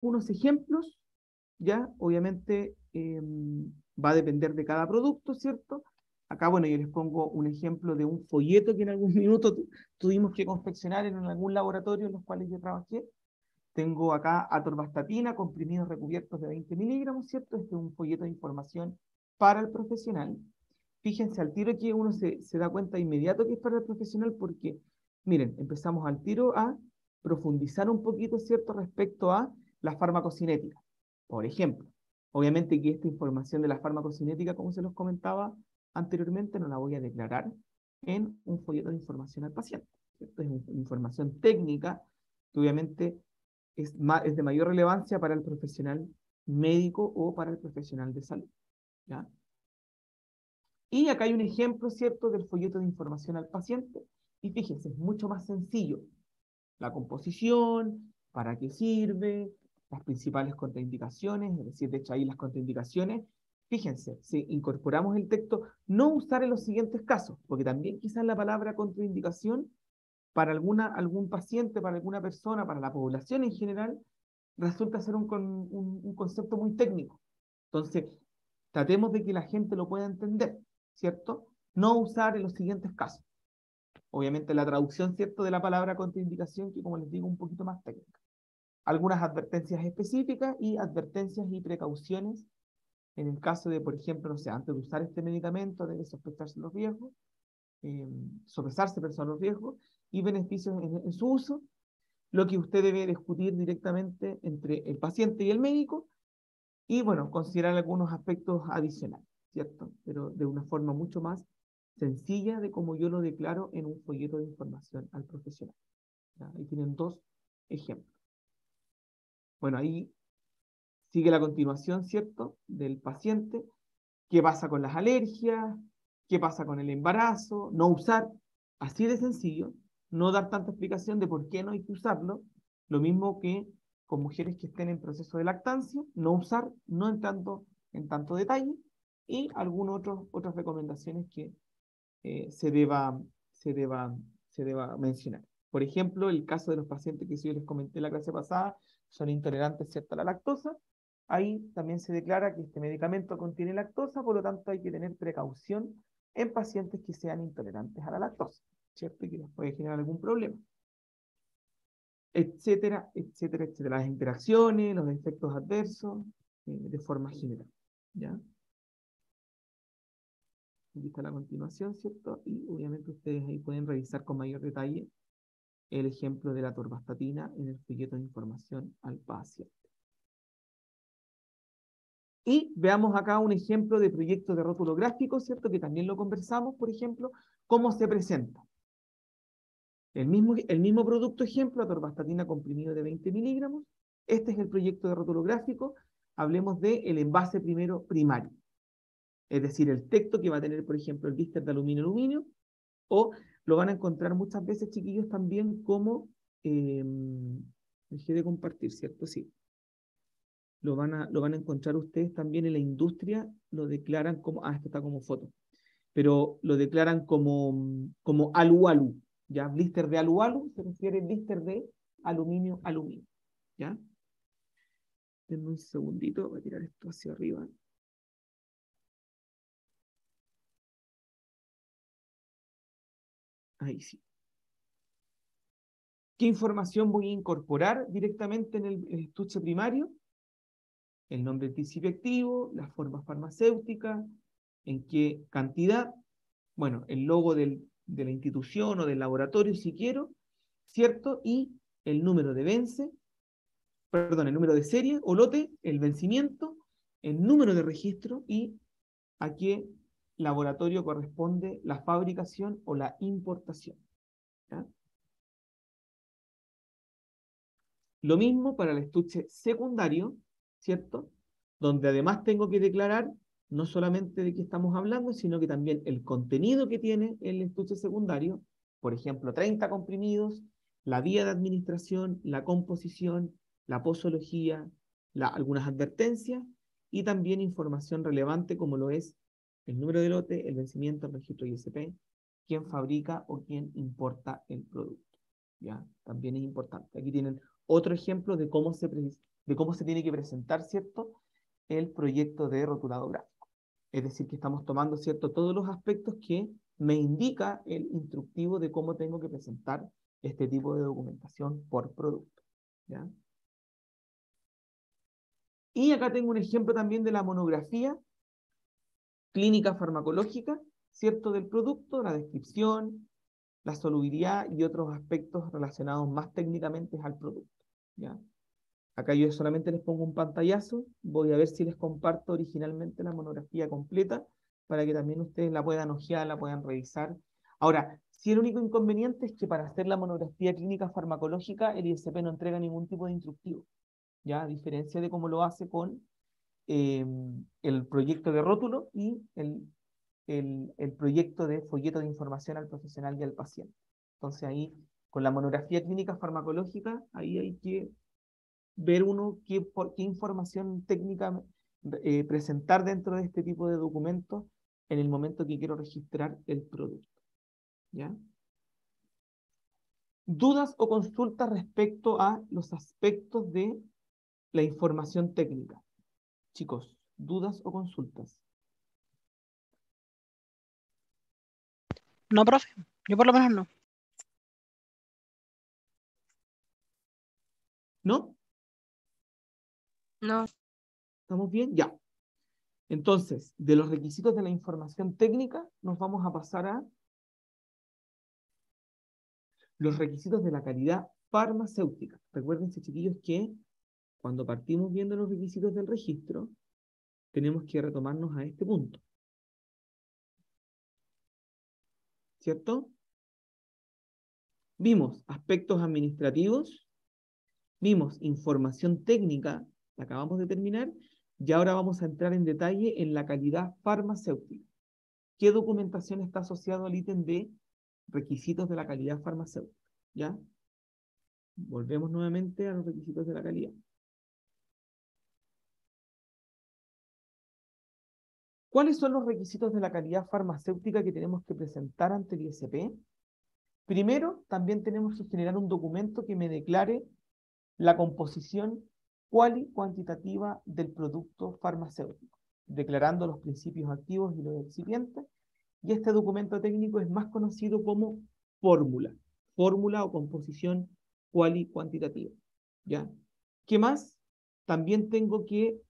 unos ejemplos, ya, obviamente va a depender de cada producto, ¿cierto? Acá, bueno, yo les pongo un ejemplo de un folleto que en algún minuto tuvimos que confeccionar en algún laboratorio en los cuales yo trabajé. Tengo acá atorvastatina, comprimidos recubiertos de 20 miligramos, ¿cierto? Este es un folleto de información para el profesional. Fíjense al tiro que uno se da cuenta de inmediato que es para el profesional porque, miren, empezamos al tiro a profundizar un poquito, ¿cierto?, respecto a la farmacocinética. Por ejemplo, obviamente que esta información de la farmacocinética, como se los comentaba anteriormente, no la voy a declarar en un folleto de información al paciente, ¿cierto? Es información técnica que obviamente es de mayor relevancia para el profesional médico o para el profesional de salud, ¿ya? Y acá hay un ejemplo, ¿cierto?, del folleto de información al paciente. Y fíjense, es mucho más sencillo. La composición, para qué sirve, las principales contraindicaciones, es decir, de hecho ahí las contraindicaciones. Fíjense, si incorporamos el texto, no usar en los siguientes casos, porque también quizás la palabra contraindicación para algún paciente, para alguna persona, para la población en general, resulta ser un concepto muy técnico. Entonces, tratemos de que la gente lo pueda entender, ¿cierto? No usar en los siguientes casos. Obviamente la traducción, ¿cierto?, de la palabra contraindicación, que como les digo, un poquito más técnica. Algunas advertencias específicas y advertencias y precauciones en el caso de, por ejemplo, no sé, antes de usar este medicamento debe sospecharse los riesgos, sopesarse personas los riesgos y beneficios en su uso, lo que usted debe discutir directamente entre el paciente y el médico y, bueno, considerar algunos aspectos adicionales, ¿cierto? Pero de una forma mucho más sencilla de como yo lo declaro en un folleto de información al profesional. ¿Ya? Ahí tienen dos ejemplos. Bueno, ahí sigue la continuación, ¿cierto?, del paciente. ¿Qué pasa con las alergias? ¿Qué pasa con el embarazo? No usar, así de sencillo, no dar tanta explicación de por qué no hay que usarlo. Lo mismo que con mujeres que estén en proceso de lactancia, no usar, no entrando en tanto detalle, y algunas otras recomendaciones que eh, se deba, se deba, se deba mencionar. Por ejemplo, el caso de los pacientes que yo les comenté la clase pasada, son intolerantes, ¿cierto?, a la lactosa. Ahí también se declara que este medicamento contiene lactosa, por lo tanto hay que tener precaución en pacientes que sean intolerantes a la lactosa, ¿cierto? Y que les puede generar algún problema, etcétera, etcétera, etcétera. Las interacciones, los efectos adversos, de forma general, ¿ya? Aquí está la continuación, ¿cierto? Y obviamente ustedes ahí pueden revisar con mayor detalle el ejemplo de la atorvastatina en el folleto de información al paciente. Y veamos acá un ejemplo de proyecto de rótulo gráfico, ¿cierto? Que también lo conversamos, por ejemplo, cómo se presenta. El mismo producto ejemplo, atorvastatina comprimido de 20 miligramos. Este es el proyecto de rótulo gráfico. Hablemos del envase primero primario. Es decir, el texto que va a tener, por ejemplo, el blister de aluminio, o lo van a encontrar muchas veces, chiquillos, también como, eh, dejé de compartir, ¿cierto? Sí. Lo van a encontrar ustedes también en la industria, lo declaran como, esto está como foto, pero lo declaran como alu-alu, ¿ya? Blister de alu-alu se refiere blister de aluminio, ¿ya? Denme un segundito, voy a tirar esto hacia arriba. Ahí sí. ¿Qué información voy a incorporar directamente en el estuche primario? El nombre del principio activo, las formas farmacéuticas, en qué cantidad, bueno, el logo de la institución o del laboratorio si quiero, ¿cierto? Y el número de el número de serie o lote, el vencimiento, el número de registro y a qué laboratorio corresponde la fabricación o la importación, ¿ya? Lo mismo para el estuche secundario, ¿cierto? Donde además tengo que declarar no solamente de qué estamos hablando, sino que también el contenido que tiene el estuche secundario, por ejemplo, 30 comprimidos, la vía de administración, la composición, la posología, algunas advertencias y también información relevante como lo es el número de lote, el vencimiento, el registro ISP, quién fabrica o quién importa el producto. ¿Ya? También es importante. Aquí tienen otro ejemplo de cómo de cómo se tiene que presentar, ¿cierto?, el proyecto de rotulado gráfico. Es decir, que estamos tomando, ¿cierto?, todos los aspectos que me indica el instructivo de cómo tengo que presentar este tipo de documentación por producto, ¿ya? Y acá tengo un ejemplo también de la monografía clínica farmacológica, ¿cierto?, del producto, la descripción, la solubilidad y otros aspectos relacionados más técnicamente al producto, ¿ya? Acá yo solamente les pongo un pantallazo, voy a ver si les comparto originalmente la monografía completa, para que también ustedes la puedan ojear, la puedan revisar. Ahora, si el único inconveniente es que para hacer la monografía clínica farmacológica, el ISP no entrega ningún tipo de instructivo, ¿ya? A diferencia de cómo lo hace con el proyecto de rótulo y el proyecto de folleto de información al profesional y al paciente. Entonces ahí, con la monografía clínica farmacológica, ahí hay que ver uno qué información técnica presentar dentro de este tipo de documentos en el momento que quiero registrar el producto, ¿ya? Dudas o consultas respecto a los aspectos de la información técnica. Chicos, dudas o consultas. No, profe, yo por lo menos no. ¿No? No. ¿Estamos bien? Ya. Entonces, de los requisitos de la información técnica, nos vamos a pasar a los requisitos de la calidad farmacéutica. Recuérdense, chiquillos, que cuando partimos viendo los requisitos del registro, tenemos que retomarnos a este punto. ¿Cierto? Vimos aspectos administrativos, vimos información técnica, la acabamos de terminar, y ahora vamos a entrar en detalle en la calidad farmacéutica. ¿Qué documentación está asociada al ítem de requisitos de la calidad farmacéutica? ¿Ya? Volvemos nuevamente a los requisitos de la calidad. ¿Cuáles son los requisitos de la calidad farmacéutica que tenemos que presentar ante el ISP? Primero, también tenemos que generar un documento que me declare la composición cuantitativa del producto farmacéutico, declarando los principios activos y los excipientes, y este documento técnico es más conocido como fórmula o composición cuantitativa, ¿ya? ¿Qué más? También tengo que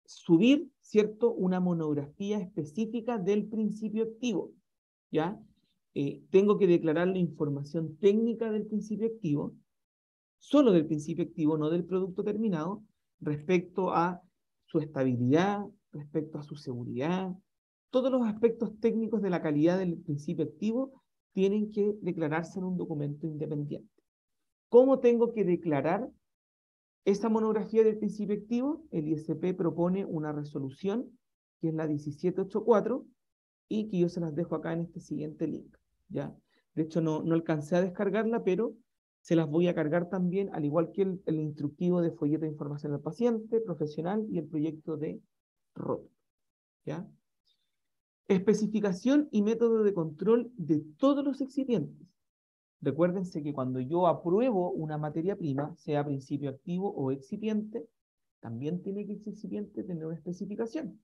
subir, ¿cierto?, una monografía específica del principio activo, ¿ya? Tengo que declarar la información técnica del principio activo, solo del principio activo, no del producto terminado, respecto a su estabilidad, respecto a su seguridad. Todos los aspectos técnicos de la calidad del principio activo tienen que declararse en un documento independiente. ¿Cómo tengo que declarar esa monografía del principio activo? El ISP propone una resolución, que es la 1784, y que yo se las dejo acá en este siguiente link, ¿ya? De hecho, no alcancé a descargarla, pero se las voy a cargar también, al igual que el instructivo de folleto de información al paciente, profesional, y el proyecto de ROT, ¿ya? Especificación y método de control de todos los excipientes. Recuérdense que cuando yo apruebo una materia prima, sea principio activo o excipiente, también tiene que ese excipiente tener una especificación.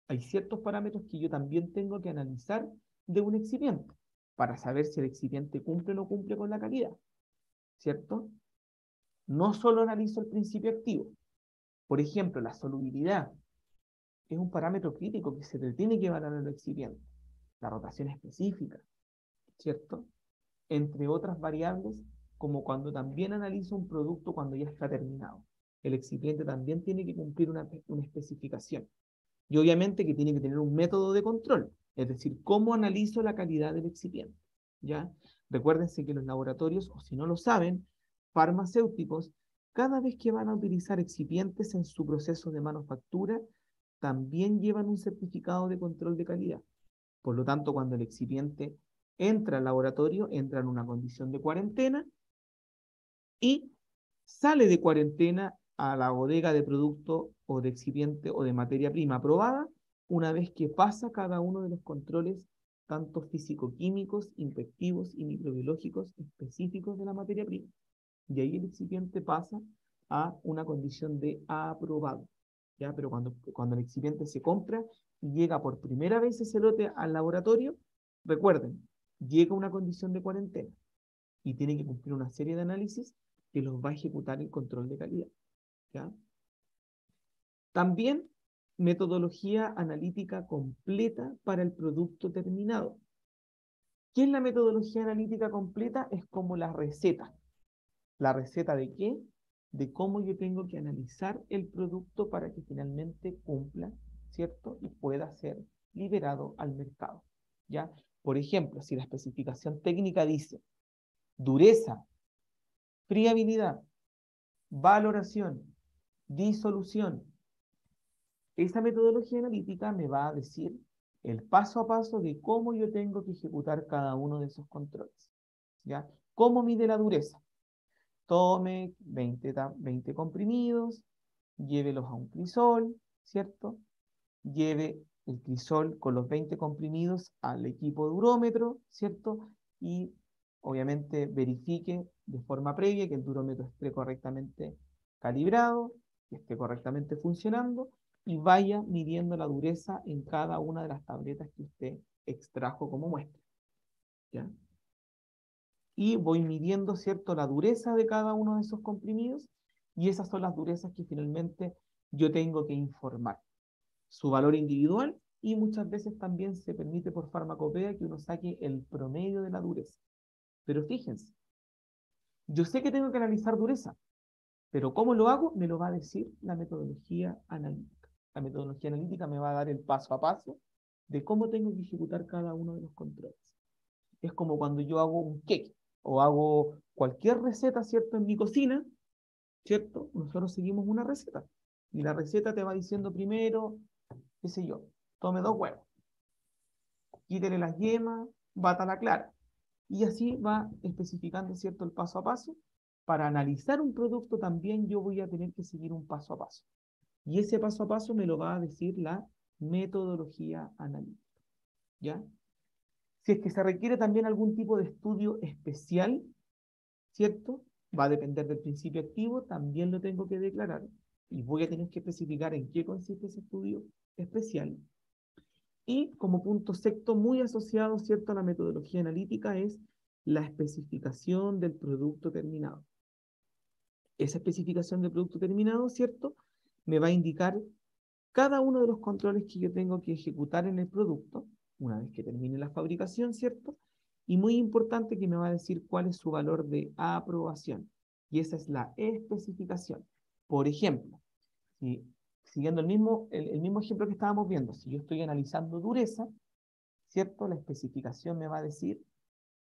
Hay ciertos parámetros que yo también tengo que analizar de un excipiente para saber si el excipiente cumple o no cumple con la calidad, ¿cierto? No solo analizo el principio activo. Por ejemplo, la solubilidad es un parámetro crítico que se le tiene que evaluar al excipiente. La rotación específica, ¿cierto? Entre otras variables, como cuando también analizo un producto cuando ya está terminado. El excipiente también tiene que cumplir una especificación. Y obviamente que tiene que tener un método de control, es decir, cómo analizo la calidad del excipiente, ¿ya? Recuérdense que los laboratorios, o si no lo saben, farmacéuticos, cada vez que van a utilizar excipientes en su proceso de manufactura, también llevan un certificado de control de calidad. Por lo tanto, cuando el excipiente entra al laboratorio, entra en una condición de cuarentena y sale de cuarentena a la bodega de producto o de excipiente o de materia prima aprobada una vez que pasa cada uno de los controles, tanto físico-químicos, infectivos y microbiológicos específicos de la materia prima. Y ahí el excipiente pasa a una condición de aprobado, ¿ya? Pero cuando el excipiente se compra y llega por primera vez ese lote al laboratorio, recuerden, llega una condición de cuarentena y tiene que cumplir una serie de análisis que los va a ejecutar el control de calidad, ¿ya? También metodología analítica completa para el producto terminado. ¿Qué es la metodología analítica completa? Es como la receta. ¿La receta de qué? De cómo yo tengo que analizar el producto para que finalmente cumpla, ¿cierto? Y pueda ser liberado al mercado, ¿ya? Por ejemplo, si la especificación técnica dice dureza, friabilidad, valoración, disolución, esa metodología analítica me va a decir el paso a paso de cómo yo tengo que ejecutar cada uno de esos controles, ¿ya? ¿Cómo mide la dureza? Tome 20 comprimidos, llévelos a un crisol, ¿cierto? Lleve el crisol con los 20 comprimidos al equipo durómetro, ¿cierto? Y obviamente verifique de forma previa que el durómetro esté correctamente calibrado, que esté correctamente funcionando y vaya midiendo la dureza en cada una de las tabletas que usted extrajo como muestra, ¿ya? Y voy midiendo, ¿cierto?, la dureza de cada uno de esos comprimidos y esas son las durezas que finalmente yo tengo que informar. Su valor individual y muchas veces también se permite por farmacopea que uno saque el promedio de la dureza. Pero fíjense, yo sé que tengo que analizar dureza, pero ¿cómo lo hago? Me lo va a decir la metodología analítica. La metodología analítica me va a dar el paso a paso de cómo tengo que ejecutar cada uno de los controles. Es como cuando yo hago un cake o hago cualquier receta, ¿cierto? En mi cocina, ¿cierto? Nosotros seguimos una receta. Y la receta te va diciendo primero, qué sé yo, tome 2 huevos, quítele las yemas, bata la clara. Y así va especificando, ¿cierto?, el paso a paso. Para analizar un producto también yo voy a tener que seguir un paso a paso. Y ese paso a paso me lo va a decir la metodología analítica, ¿ya? Si es que se requiere también algún tipo de estudio especial, ¿cierto? Va a depender del principio activo, también lo tengo que declarar. Y voy a tener que especificar en qué consiste ese estudio especial. Y como punto sexto, muy asociado, ¿cierto?, a la metodología analítica, es la especificación del producto terminado. Esa especificación del producto terminado, ¿cierto?, me va a indicar cada uno de los controles que yo tengo que ejecutar en el producto, una vez que termine la fabricación, ¿cierto? Y muy importante que me va a decir cuál es su valor de aprobación. Y esa es la especificación. Por ejemplo, si, siguiendo el mismo ejemplo que estábamos viendo, si yo estoy analizando dureza, ¿cierto? La especificación me va a decir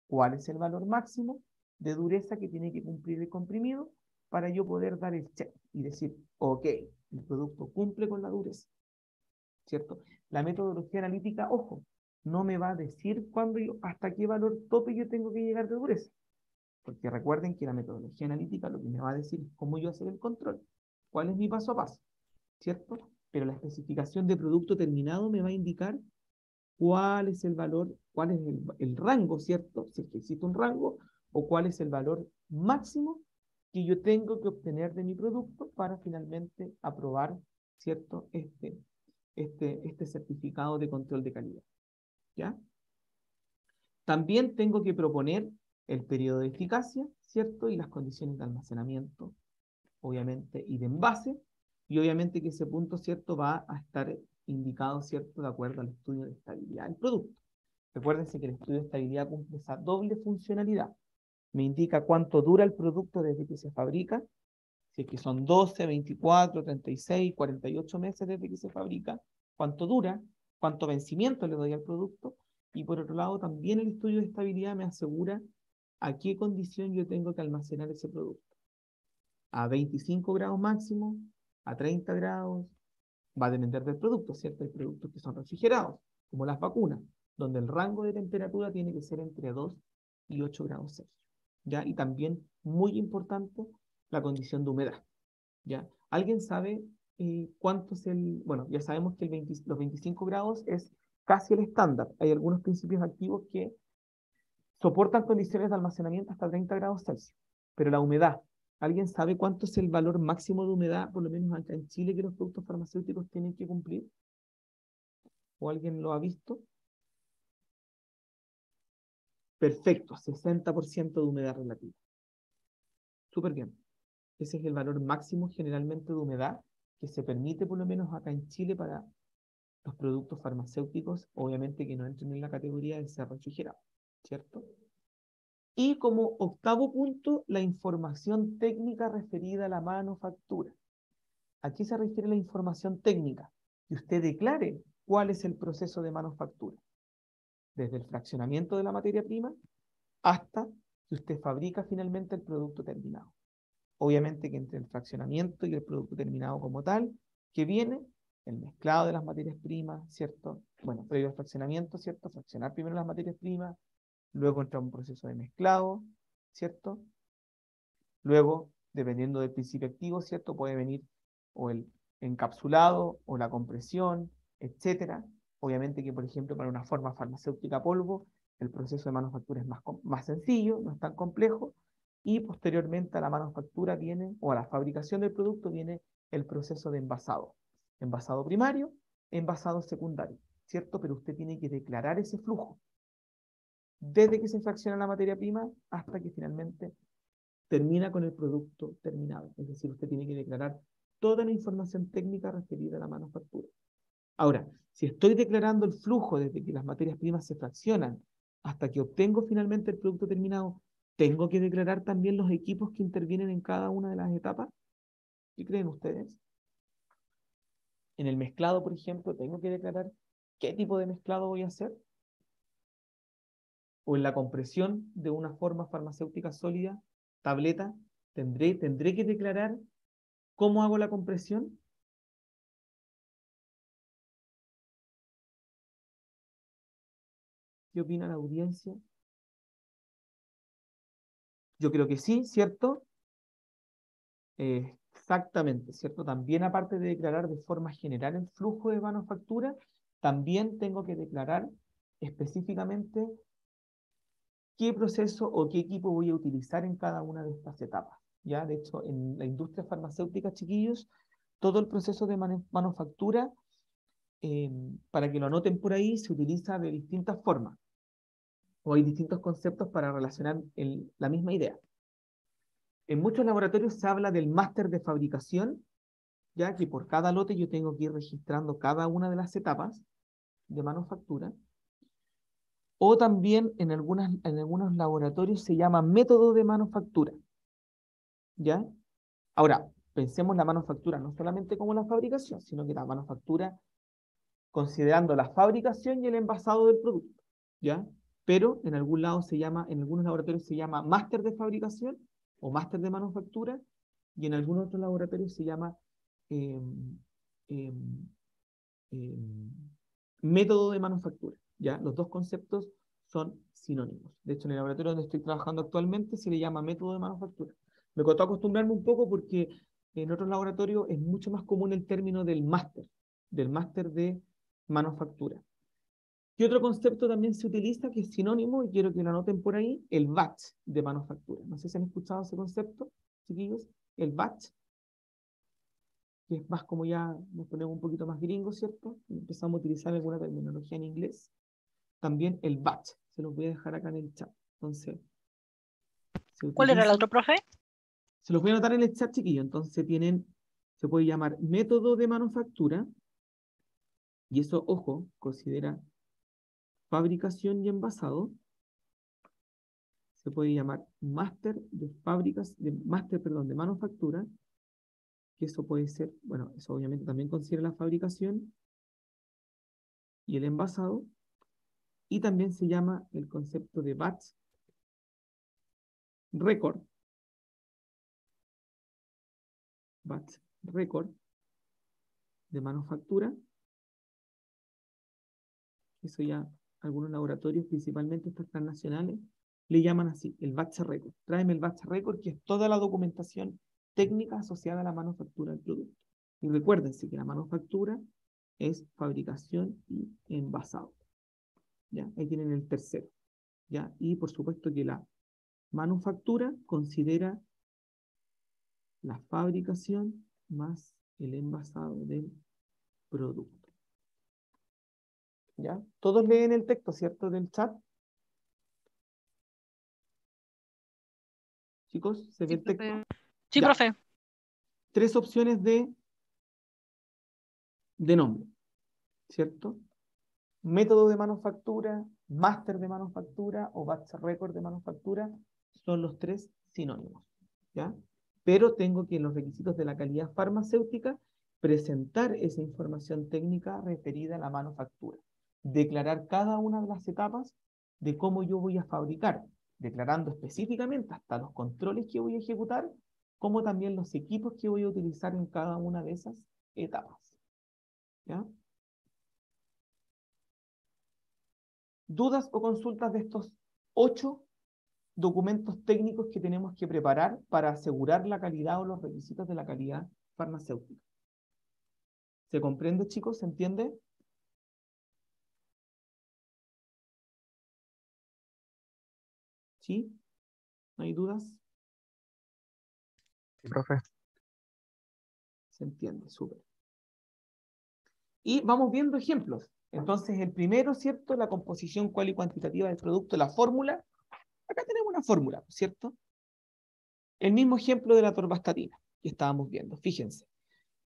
cuál es el valor máximo de dureza que tiene que cumplir el comprimido para yo poder dar el check y decir, ok, el producto cumple con la dureza, ¿cierto? La metodología analítica, ojo, no me va a decir hasta qué valor tope yo tengo que llegar de dureza, porque recuerden que la metodología analítica lo que me va a decir es cómo yo hacer el control, cuál es mi paso a paso, ¿cierto? Pero la especificación de producto terminado me va a indicar cuál es el valor, cuál es el rango, ¿cierto? Si es que existe un rango, o cuál es el valor máximo que yo tengo que obtener de mi producto para finalmente aprobar, ¿cierto? Este certificado de control de calidad, ¿ya? También tengo que proponer el periodo de eficacia, ¿cierto? Y las condiciones de almacenamiento, obviamente, y de envase, y obviamente que ese punto, ¿cierto?, va a estar indicado, ¿cierto?, de acuerdo al estudio de estabilidad del producto. Recuérdense que el estudio de estabilidad cumple esa doble funcionalidad. Me indica cuánto dura el producto desde que se fabrica, si es que son 12, 24, 36, 48 meses desde que se fabrica, cuánto dura, cuánto vencimiento le doy al producto, y por otro lado también el estudio de estabilidad me asegura a qué condición yo tengo que almacenar ese producto. A 25 grados máximo, a 30 grados, va a depender del producto, ¿cierto? Hay productos que son refrigerados, como las vacunas, donde el rango de temperatura tiene que ser entre 2 y 8 grados Celsius, ¿ya? Y también, muy importante, la condición de humedad, ¿ya? ¿Alguien sabe cuánto es el...? Bueno, ya sabemos que los 25 grados es casi el estándar. Hay algunos principios activos que soportan condiciones de almacenamiento hasta 30 grados Celsius, pero la humedad, ¿Alguien sabe cuánto es el valor máximo de humedad, por lo menos acá en Chile, que los productos farmacéuticos tienen que cumplir? ¿O alguien lo ha visto? Perfecto, 60% de humedad relativa. Súper bien. Ese es el valor máximo generalmente de humedad que se permite, por lo menos acá en Chile, para los productos farmacéuticos, obviamente que no entren en la categoría de ser refrigerados, ¿cierto? Y como octavo punto, la información técnica referida a la manufactura. ¿A qué se refiere la información técnica? Que usted declare cuál es el proceso de manufactura, desde el fraccionamiento de la materia prima hasta que usted fabrica finalmente el producto terminado. Obviamente que entre el fraccionamiento y el producto terminado como tal, que viene el mezclado de las materias primas, ¿cierto? Bueno, previo al fraccionamiento, ¿cierto? Fraccionar primero las materias primas, luego entra un proceso de mezclado, ¿cierto? Luego, dependiendo del principio activo, ¿cierto? Puede venir o el encapsulado o la compresión, etcétera. Obviamente que, por ejemplo, para una forma farmacéutica polvo, el proceso de manufactura es más sencillo, no es tan complejo, y posteriormente a la manufactura viene, o a la fabricación del producto viene el proceso de envasado. Envasado primario, envasado secundario, ¿cierto? Pero usted tiene que declarar ese flujo, desde que se fracciona la materia prima hasta que finalmente termina con el producto terminado. Es decir, usted tiene que declarar toda la información técnica referida a la manufactura. Ahora, si estoy declarando el flujo desde que las materias primas se fraccionan hasta que obtengo finalmente el producto terminado, ¿tengo que declarar también los equipos que intervienen en cada una de las etapas? ¿Qué creen ustedes? En el mezclado, por ejemplo, ¿tengo que declarar qué tipo de mezclado voy a hacer? O en la compresión de una forma farmacéutica sólida, tableta, ¿tendré que declarar cómo hago la compresión? ¿Qué opina la audiencia? Yo creo que sí, ¿cierto? Exactamente, ¿cierto? También aparte de declarar de forma general el flujo de manufactura, también tengo que declarar específicamente qué proceso o qué equipo voy a utilizar en cada una de estas etapas. ¿Ya? De hecho, en la industria farmacéutica, chiquillos, todo el proceso de manufactura, eh, para que lo anoten por ahí, se utiliza de distintas formas, o hay distintos conceptos para relacionar la misma idea. En muchos laboratorios se habla del máster de fabricación, ya que por cada lote yo tengo que ir registrando cada una de las etapas de manufactura, o también en algunos laboratorios se llama método de manufactura, ¿ya? Ahora, pensemos la manufactura no solamente como la fabricación, sino que la manufactura considerando la fabricación y el envasado del producto, ¿ya? Pero en algún lado se llama, en algunos laboratorios se llama máster de fabricación o máster de manufactura, y en algunos otros laboratorios se llama eh, eh, eh, método de manufactura, ¿ya? Los dos conceptos son sinónimos. De hecho, en el laboratorio donde estoy trabajando actualmente se le llama método de manufactura. Me costó acostumbrarme un poco porque en otros laboratorios es mucho más común el término del máster de manufactura. ¿Qué otro concepto también se utiliza que es sinónimo y quiero que lo anoten por ahí? El batch de manufactura. No sé si han escuchado ese concepto, chiquillos. El batch, que es más como ya nos ponemos un poquito más gringos, ¿cierto? Y empezamos a utilizar alguna terminología en inglés. También el batch, se los voy a dejar acá en el chat. Entonces, se ¿Cuál era el utiliza, otro, profe? se los voy a anotar en el chat, chiquillos. Entonces se puede llamar método de manufactura, y eso, ojo, considera fabricación y envasado. Se puede llamar máster de fábricas, perdón, de manufactura, que eso puede ser, bueno, eso obviamente también considera la fabricación y el envasado, y también se llama el concepto de batch record, batch record de manufactura. Eso ya algunos laboratorios, principalmente estos transnacionales, le llaman así, el batch record. Tráeme el batch record, que es toda la documentación técnica asociada a la manufactura del producto. Y recuérdense que la manufactura es fabricación y envasado. ¿Ya? Ahí tienen el tercero. ¿Ya? Y por supuesto que la manufactura considera la fabricación más el envasado del producto. ¿Ya? Todos leen el texto, ¿cierto? Del chat. Chicos, ¿se ve Sí, el texto? profe. Sí, Ya. profe. 3 opciones de nombre, ¿cierto? Método de manufactura, máster de manufactura o batch record de manufactura son los 3 sinónimos, ¿ya? Pero tengo que en los requisitos de la calidad farmacéutica presentar esa información técnica referida a la manufactura, declarar cada una de las etapas de cómo yo voy a fabricar, declarando específicamente hasta los controles que voy a ejecutar, como también los equipos que voy a utilizar en cada una de esas etapas, ¿ya? ¿Dudas o consultas de estos 8 documentos técnicos que tenemos que preparar para asegurar la calidad o los requisitos de la calidad farmacéutica? ¿Se comprende, chicos? ¿Se entiende? ¿Sí? ¿No hay dudas? Sí, profe. Se entiende, súper. Y vamos viendo ejemplos. Entonces, el primero, ¿cierto? La composición cual y cuantitativa del producto, la fórmula. Acá tenemos una fórmula, ¿cierto? El mismo ejemplo de la torvastatina que estábamos viendo. Fíjense.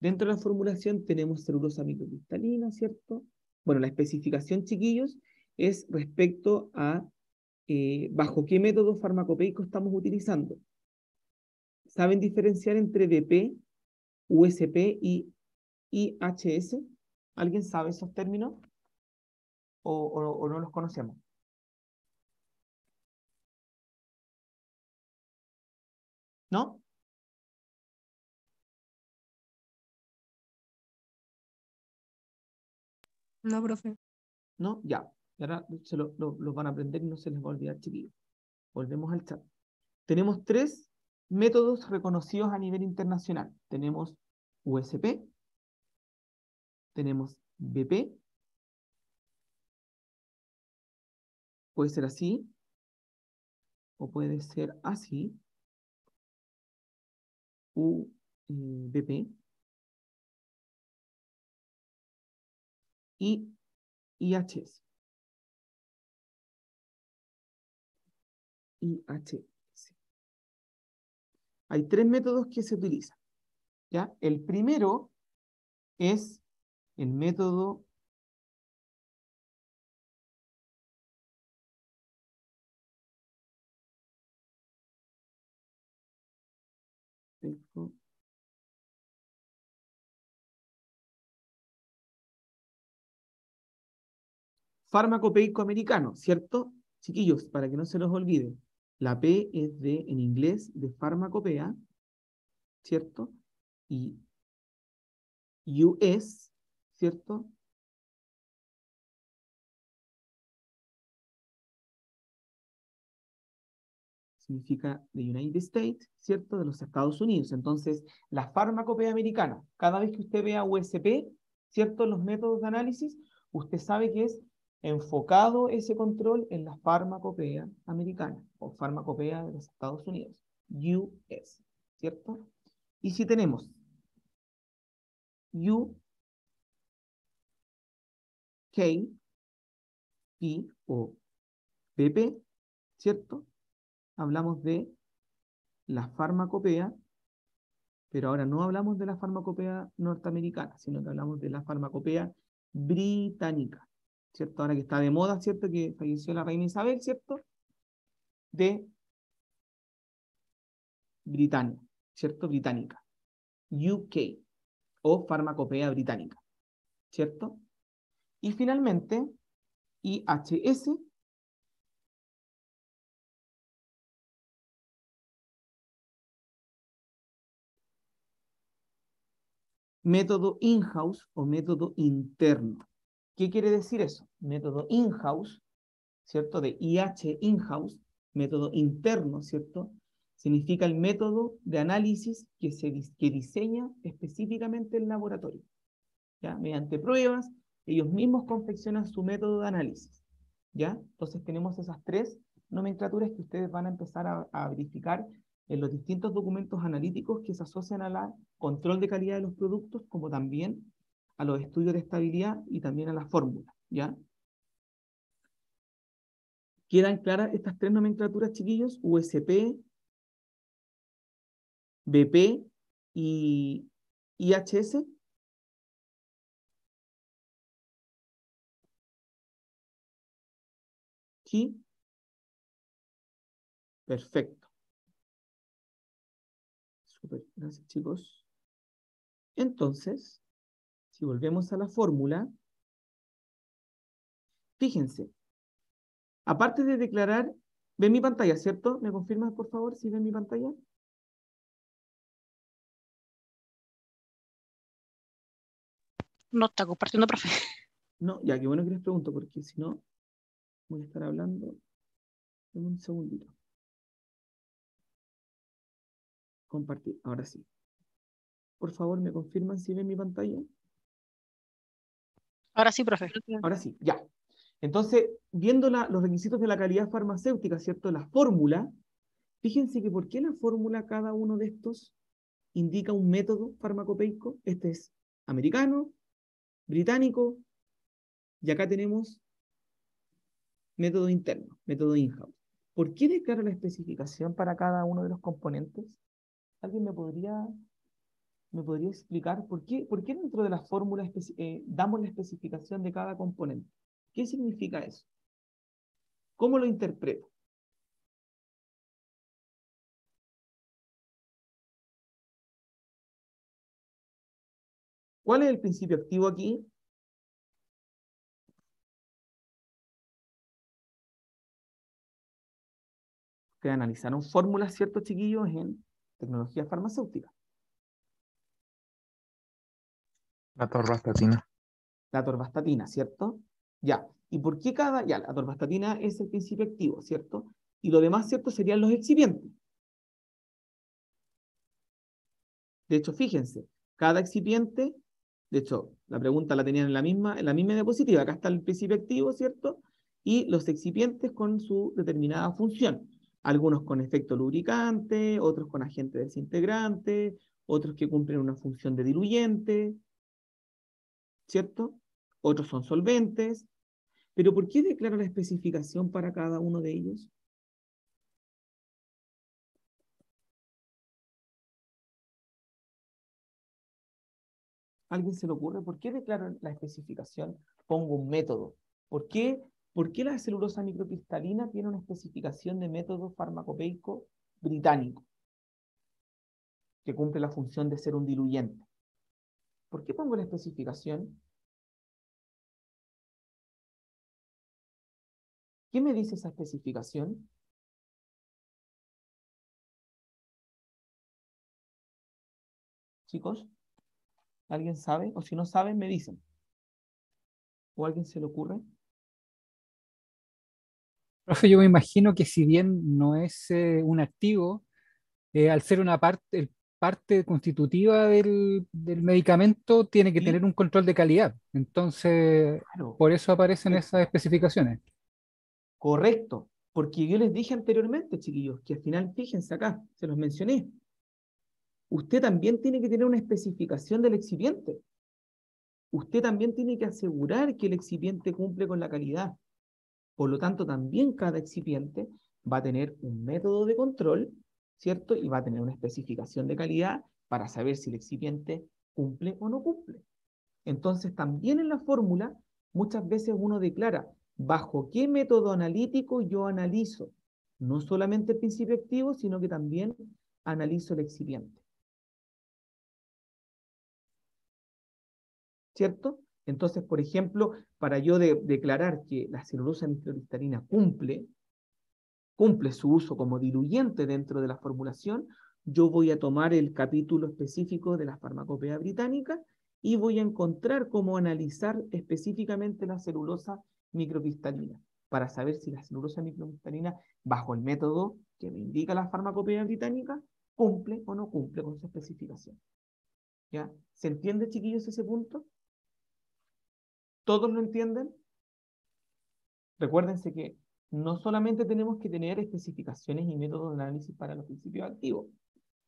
Dentro de la formulación tenemos celulosa microcristalina, ¿cierto? Bueno, la especificación, chiquillos, es respecto a bajo qué método farmacopeico estamos utilizando. ¿Saben diferenciar entre BP, USP y IHS? ¿Alguien sabe esos términos? ¿O no los conocemos? ¿No? No, profe. ¿No? Ya. Y ahora los van a aprender y no se les va a olvidar, chiquillos. Volvemos al chat. Tenemos 3 métodos reconocidos a nivel internacional. Tenemos USP, tenemos BP, puede ser así, o puede ser así, UBP, y IHS. IHS. Hay 3 métodos que se utilizan, ¿ya? El primero es el método farmacopeico americano, ¿cierto? Chiquillos, para que no se los olvide, la P es de, en inglés, de farmacopea, ¿cierto? Y US, ¿cierto? Significa the United States, ¿cierto? De los Estados Unidos. Entonces, la farmacopea americana, cada vez que usted vea USP, ¿cierto? Los métodos de análisis, usted sabe que es enfocado ese control en la farmacopea americana o farmacopea de los Estados Unidos, US, ¿cierto? Y si tenemos UK, P o PP, ¿cierto? Hablamos de la farmacopea, pero ahora no hablamos de la farmacopea norteamericana, sino que hablamos de la farmacopea británica, ¿cierto? Ahora que está de moda, ¿cierto? Que falleció la reina Isabel, ¿cierto? De Britania, ¿cierto? Británica. UK o farmacopea británica, ¿cierto? Y finalmente, IHS, método in-house o método interno. ¿Qué quiere decir eso? Método in-house, ¿cierto? De IH in-house, método interno, ¿cierto? Significa el método de análisis que diseña específicamente el laboratorio, ¿ya? Mediante pruebas, ellos mismos confeccionan su método de análisis, ¿ya? Entonces tenemos esas 3 nomenclaturas que ustedes van a empezar a verificar en los distintos documentos analíticos que se asocian a la control de calidad de los productos, como también a los estudios de estabilidad y también a la fórmula, ¿ya? ¿Quedan claras estas tres nomenclaturas, chiquillos? USP, BP y IHS. ¿Sí? Perfecto. Súper, gracias, chicos. Entonces, si volvemos a la fórmula, fíjense, aparte de declarar, ven mi pantalla, ¿cierto? ¿Me confirmas, por favor, si ven mi pantalla? No está compartiendo, profe. No, ya, qué bueno que les pregunto, porque si no, voy a estar hablando en un segundito. Compartir, ahora sí. Por favor, ¿me confirman si ven mi pantalla? Ahora sí, profe. Ahora sí, ya. Entonces, viendo los requisitos de la calidad farmacéutica, ¿cierto? La fórmula, fíjense que por qué la fórmula, cada uno de estos indica un método farmacopeico. Este es americano, británico, y acá tenemos método interno, método in-house. ¿Por qué declaro la especificación para cada uno de los componentes? ¿Alguien me podría explicar por qué dentro de la fórmula damos la especificación de cada componente? ¿Qué significa eso? ¿Cómo lo interpreto? ¿Cuál es el principio activo aquí? Que analizaron fórmulas, ¿cierto, chiquillos? En tecnología farmacéutica. La torvastatina. La atorvastatina, ¿cierto? Ya. ¿Y por qué ya, la atorvastatina es el principio activo, ¿cierto? Y lo demás, ¿cierto? Serían los excipientes. De hecho, fíjense, cada excipiente, de hecho, la pregunta la tenían en la misma diapositiva. Acá está el principio activo, ¿cierto? Y los excipientes con su determinada función. Algunos con efecto lubricante, otros con agente desintegrante, otros que cumplen una función de diluyente, ¿cierto? Otros son solventes. Pero ¿por qué declaro la especificación para cada uno de ellos? ¿Alguien se le ocurre? ¿Por qué declaro la especificación? Pongo un método. ¿Por qué, por qué la celulosa microcristalina tiene una especificación de método farmacopeico británico que cumple la función de ser un diluyente? ¿Por qué pongo la especificación? ¿Qué me dice esa especificación? Chicos, ¿alguien sabe? O si no saben, me dicen. ¿O a alguien se le ocurre? Profe, yo me imagino que si bien no es un activo, al ser una parte constitutiva del medicamento, tiene que Sí, tener un control de calidad. Entonces, claro, por eso aparecen esas perfecto. especificaciones. Correcto, porque yo les dije anteriormente, chiquillos, que al final, fíjense acá, se los mencioné, usted también tiene que tener una especificación del excipiente. Usted también tiene que asegurar que el excipiente cumple con la calidad. Por lo tanto, también cada excipiente va a tener un método de control, ¿cierto? Y va a tener una especificación de calidad para saber si el excipiente cumple o no cumple. Entonces, también en la fórmula, muchas veces uno declara bajo qué método analítico yo analizo no solamente el principio activo, sino que también analizo el excipiente. ¿Cierto? Entonces, por ejemplo, para yo declarar que la celulosa microcristalina cumple su uso como diluyente dentro de la formulación, yo voy a tomar el capítulo específico de la farmacopea británica y voy a encontrar cómo analizar específicamente la celulosa microcristalina para saber si la celulosa microcristalina, bajo el método que me indica la farmacopea británica, cumple o no cumple con su especificación. ¿Ya? ¿Se entiende, chiquillos, ese punto? ¿Todos lo entienden? Recuérdense que no solamente tenemos que tener especificaciones y métodos de análisis para los principios activos,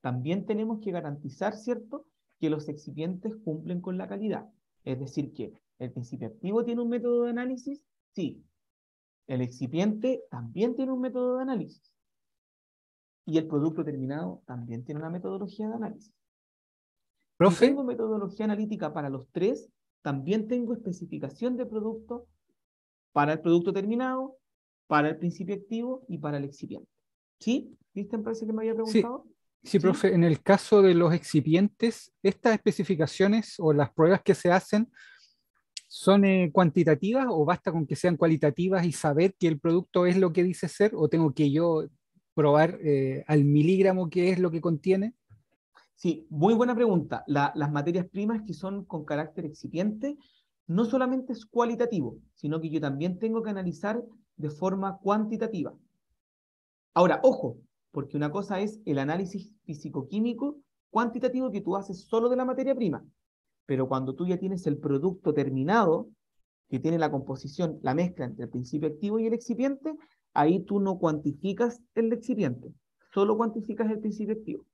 también tenemos que garantizar, ¿cierto?, que los excipientes cumplen con la calidad. Es decir, que el principio activo tiene un método de análisis, sí. El excipiente también tiene un método de análisis. Y el producto terminado también tiene una metodología de análisis. Si Profe, tengo metodología analítica para los tres, también tengo especificación de producto para el producto terminado, para el principio activo y para el excipiente. ¿Sí? ¿Cristian parece que me había sí, preguntado? sí, ¿Sí? profe, en el caso de los excipientes, estas especificaciones o las pruebas que se hacen, ¿son cuantitativas o basta con que sean cualitativas y saber que el producto es lo que dice ser o tengo que yo probar al miligramo qué es lo que contiene? Sí, muy buena pregunta. Las materias primas que son con carácter excipiente, no solamente es cualitativo, sino que yo también tengo que analizar de forma cuantitativa. Ahora, ojo, porque una cosa es el análisis físico-químico cuantitativo que tú haces solo de la materia prima, pero cuando tú ya tienes el producto terminado, que tiene la composición, la mezcla entre el principio activo y el excipiente, ahí tú no cuantificas el excipiente, solo cuantificas el principio activo.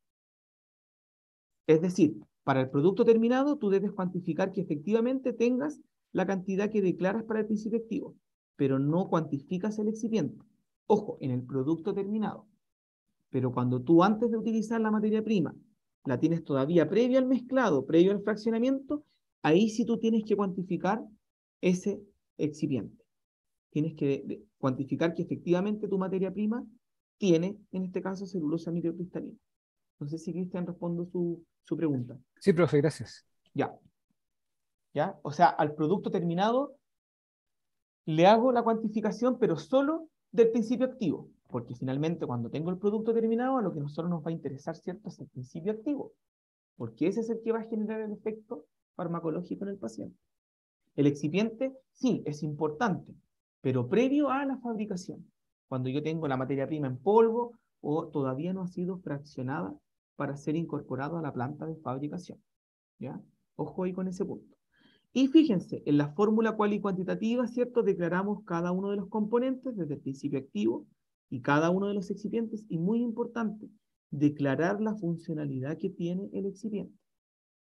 Es decir, para el producto terminado, tú debes cuantificar que efectivamente tengas la cantidad que declaras para el principio activo, pero no cuantificas el excipiente. Ojo, en el producto terminado. Pero cuando tú antes de utilizar la materia prima, la tienes todavía previa al mezclado, previo al fraccionamiento, ahí sí tú tienes que cuantificar ese excipiente. Tienes que cuantificar que efectivamente tu materia prima tiene, en este caso, celulosa microcristalina. No sé si Cristian responde su pregunta. Sí, profe, gracias. Ya, ya. O sea, al producto terminado le hago la cuantificación, pero solo del principio activo. Porque finalmente, cuando tengo el producto terminado, a lo que a nosotros nos va a interesar, ¿cierto?, es el principio activo. Porque ese es el que va a generar el efecto farmacológico en el paciente. El excipiente, sí, es importante, pero previo a la fabricación. Cuando yo tengo la materia prima en polvo o todavía no ha sido fraccionada para ser incorporado a la planta de fabricación. ¿Ya? Ojo ahí con ese punto. Y fíjense, en la fórmula cual y cuantitativa, ¿cierto? Declaramos cada uno de los componentes desde el principio activo y cada uno de los excipientes. Y muy importante, declarar la funcionalidad que tiene el excipiente.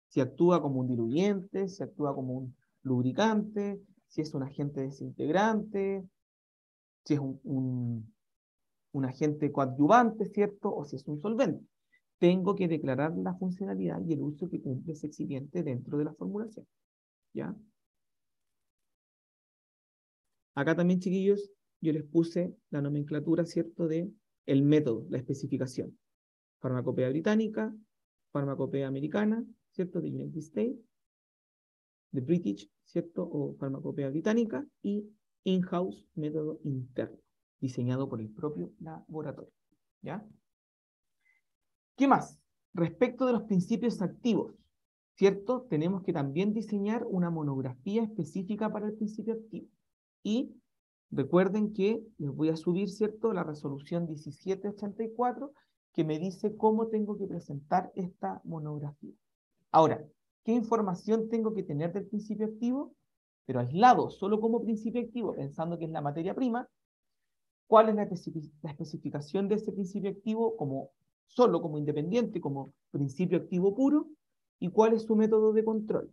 Si actúa como un diluyente, si actúa como un lubricante, si es un agente desintegrante, si es un agente coadyuvante, ¿cierto? O si es un solvente. Tengo que declarar la funcionalidad y el uso que cumple ese excipiente dentro de la formulación. ¿Ya? Acá también, chiquillos, yo les puse la nomenclatura, ¿cierto?, de el método, la especificación. Farmacopea británica, farmacopea americana, ¿cierto?, de United States, de British, ¿cierto?, o farmacopea británica, y in-house, método interno, diseñado por el propio laboratorio. ¿Ya? ¿Qué más? Respecto de los principios activos, ¿cierto? Tenemos que también diseñar una monografía específica para el principio activo. Y recuerden que les voy a subir, ¿cierto?, la resolución 1784, que me dice cómo tengo que presentar esta monografía. Ahora, ¿qué información tengo que tener del principio activo? Pero aislado, solo como principio activo, pensando que es la materia prima. ¿Cuál es la especificación de ese principio activo solo como independiente, como principio activo puro? ¿Y cuál es su método de control?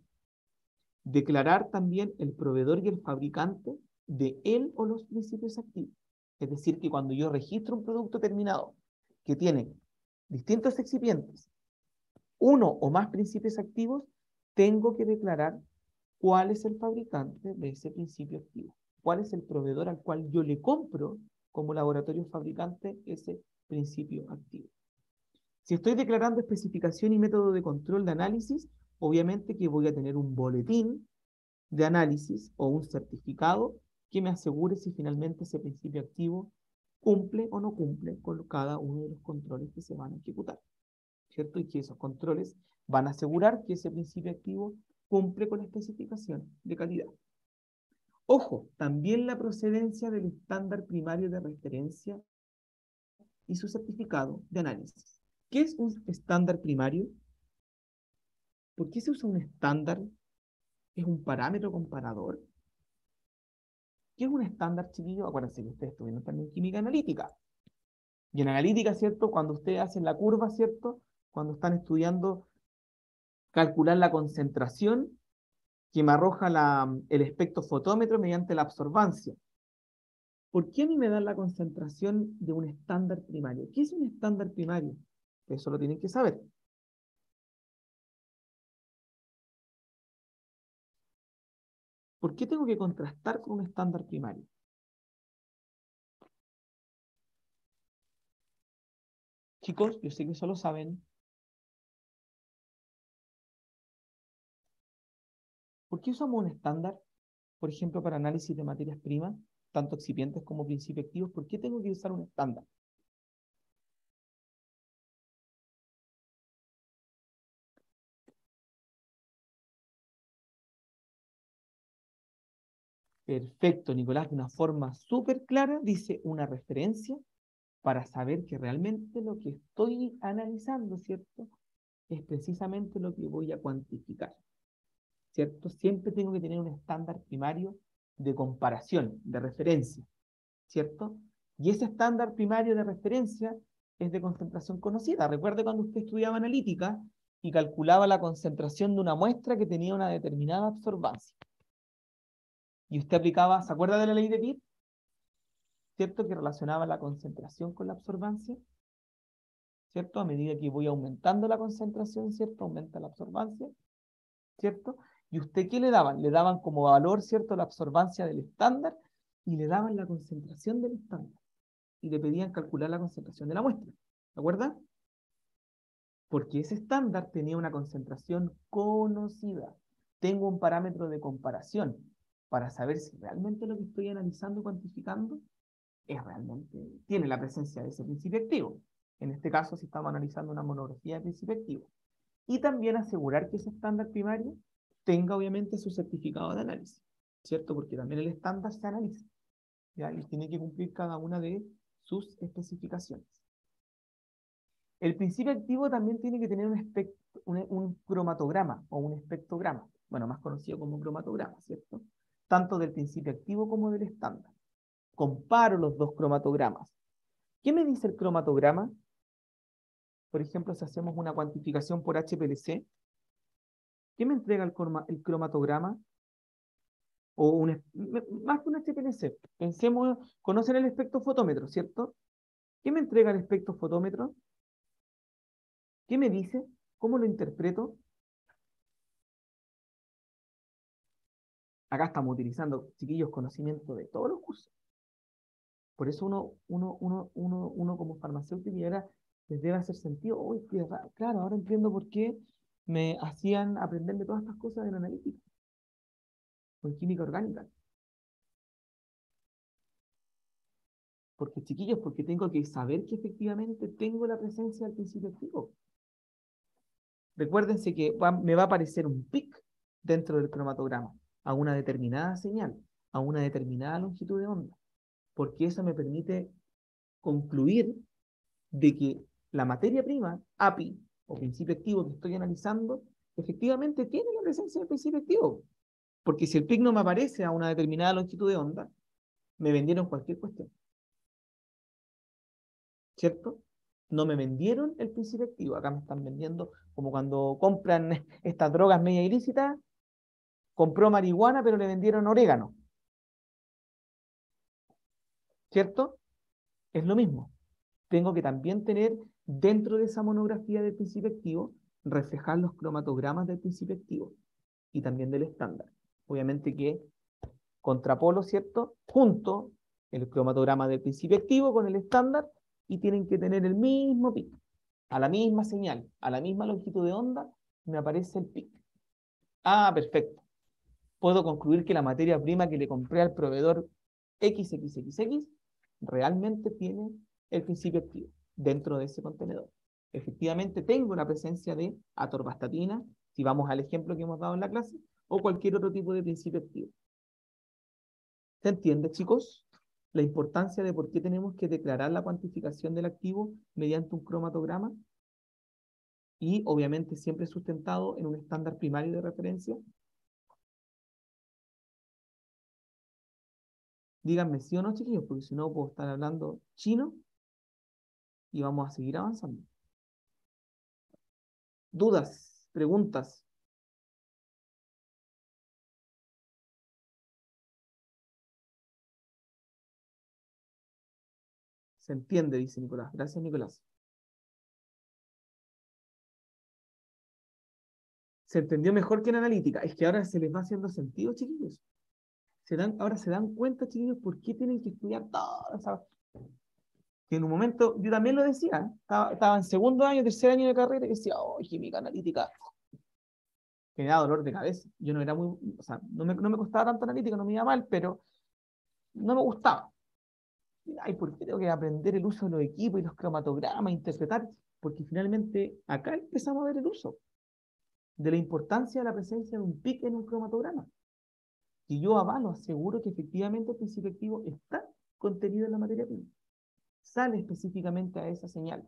Declarar también el proveedor y el fabricante de él o los principios activos. Es decir, que cuando yo registro un producto terminado que tiene distintos excipientes, uno o más principios activos, tengo que declarar cuál es el fabricante de ese principio activo, cuál es el proveedor al cual yo le compro como laboratorio fabricante ese principio activo. Si estoy declarando especificación y método de control de análisis, obviamente que voy a tener un boletín de análisis o un certificado que me asegure si finalmente ese principio activo cumple o no cumple con cada uno de los controles que se van a ejecutar, ¿cierto? Y que esos controles van a asegurar que ese principio activo cumple con la especificación de calidad. Ojo, también la procedencia del estándar primario de referencia y su certificado de análisis. ¿Qué es un estándar primario? ¿Por qué se usa un estándar? ¿Es un parámetro comparador? ¿Qué es un estándar, chiquillos? Acuérdense que ustedes estuvieron también química analítica. Y en analítica, ¿cierto? Cuando ustedes hacen la curva, ¿cierto? Cuando están estudiando calcular la concentración que me arroja el espectrofotómetro mediante la absorbancia. ¿Por qué a mí me dan la concentración de un estándar primario? ¿Qué es un estándar primario? Eso lo tienen que saber. ¿Por qué tengo que contrastar con un estándar primario? Chicos, yo sé que eso lo saben. ¿Por qué usamos un estándar? Por ejemplo, para análisis de materias primas, tanto excipientes como principios activos. ¿Por qué tengo que usar un estándar? Perfecto, Nicolás, de una forma súper clara, dice una referencia para saber que realmente lo que estoy analizando, ¿cierto? Es precisamente lo que voy a cuantificar, ¿cierto? Siempre tengo que tener un estándar primario de comparación, de referencia, ¿cierto? Y ese estándar primario de referencia es de concentración conocida. Recuerde cuando usted estudiaba analítica y calculaba la concentración de una muestra que tenía una determinada absorbancia. Y usted aplicaba, ¿se acuerda de la ley de Pitt? ¿Cierto? Que relacionaba la concentración con la absorbancia, ¿cierto? A medida que voy aumentando la concentración, ¿cierto? Aumenta la absorbancia, ¿cierto? ¿Y usted qué le daban? Le daban como valor, ¿cierto? La absorbancia del estándar y le daban la concentración del estándar. Y le pedían calcular la concentración de la muestra. ¿De acuerdo? Porque ese estándar tenía una concentración conocida. Tengo un parámetro de comparación para saber si realmente lo que estoy analizando y cuantificando es realmente, tiene la presencia de ese principio activo. En este caso, si estamos analizando una monografía de principio activo. Y también asegurar que ese estándar primario tenga obviamente su certificado de análisis, ¿cierto? Porque también el estándar se analiza, ¿ya? Y tiene que cumplir cada una de sus especificaciones. El principio activo también tiene que tener un cromatograma o un espectrograma, bueno, más conocido como cromatograma, ¿cierto? Tanto del principio activo como del estándar. Comparo los dos cromatogramas. ¿Qué me dice el cromatograma? Por ejemplo, si hacemos una cuantificación por HPLC, ¿qué me entrega el cromatograma? O más que un HPLC. Pensemos, conocen el espectrofotómetro, ¿cierto? ¿Qué me entrega el espectrofotómetro? ¿Qué me dice? ¿Cómo lo interpreto? Acá estamos utilizando, chiquillos, conocimiento de todos los cursos. Por eso uno como farmacéutico y ahora les debe hacer sentido. Uy, claro, ahora entiendo por qué me hacían aprenderme todas estas cosas de la analítica, con química orgánica. Porque, chiquillos, porque tengo que saber que efectivamente tengo la presencia del principio activo. Recuérdense que me va a aparecer un pic dentro del cromatograma a una determinada señal, a una determinada longitud de onda, porque eso me permite concluir de que la materia prima, API, o principio activo que estoy analizando, efectivamente tiene la presencia del principio activo. Porque si el pic no me aparece a una determinada longitud de onda, me vendieron cualquier cuestión. ¿Cierto? No me vendieron el principio activo. Acá me están vendiendo como cuando compran estas drogas media ilícitas. Compró marihuana, pero le vendieron orégano. ¿Cierto? Es lo mismo. Tengo que también tener dentro de esa monografía del principio activo, reflejar los cromatogramas del principio activo y también del estándar. Obviamente que contrapolo, ¿cierto? Junto el cromatograma del principio activo con el estándar y tienen que tener el mismo pic. A la misma señal, a la misma longitud de onda, me aparece el pic. Ah, perfecto. Puedo concluir que la materia prima que le compré al proveedor XXXX realmente tiene el principio activo dentro de ese contenedor. Efectivamente tengo la presencia de atorvastatina, si vamos al ejemplo que hemos dado en la clase, o cualquier otro tipo de principio activo. ¿Se entiende, chicos? La importancia de por qué tenemos que declarar la cuantificación del activo mediante un cromatograma y obviamente siempre sustentado en un estándar primario de referencia. Díganme sí o no, chiquillos, porque si no puedo estar hablando chino y vamos a seguir avanzando. ¿Dudas? ¿Preguntas? Se entiende, dice Nicolás. Gracias, Nicolás. Se entendió mejor que en analítica. Es que ahora se les va haciendo sentido, chiquillos. Ahora se dan cuenta, chiquillos, por qué tienen que estudiar toda esa... Que en un momento, yo también lo decía, ¿eh? Estaba en segundo año, tercer año de carrera, y decía, oh, química analítica, que me da dolor de cabeza. Yo no era muy, o sea, no me costaba tanto analítica, no me iba mal, pero no me gustaba. Ay, ¿por qué tengo que aprender el uso de los equipos y los cromatogramas, interpretar? Porque finalmente acá empezamos a ver el uso de la importancia de la presencia de un pic en un cromatograma. Y yo avalo, aseguro que efectivamente el principio activo está contenido en la materia prima. Sale específicamente a esa señal,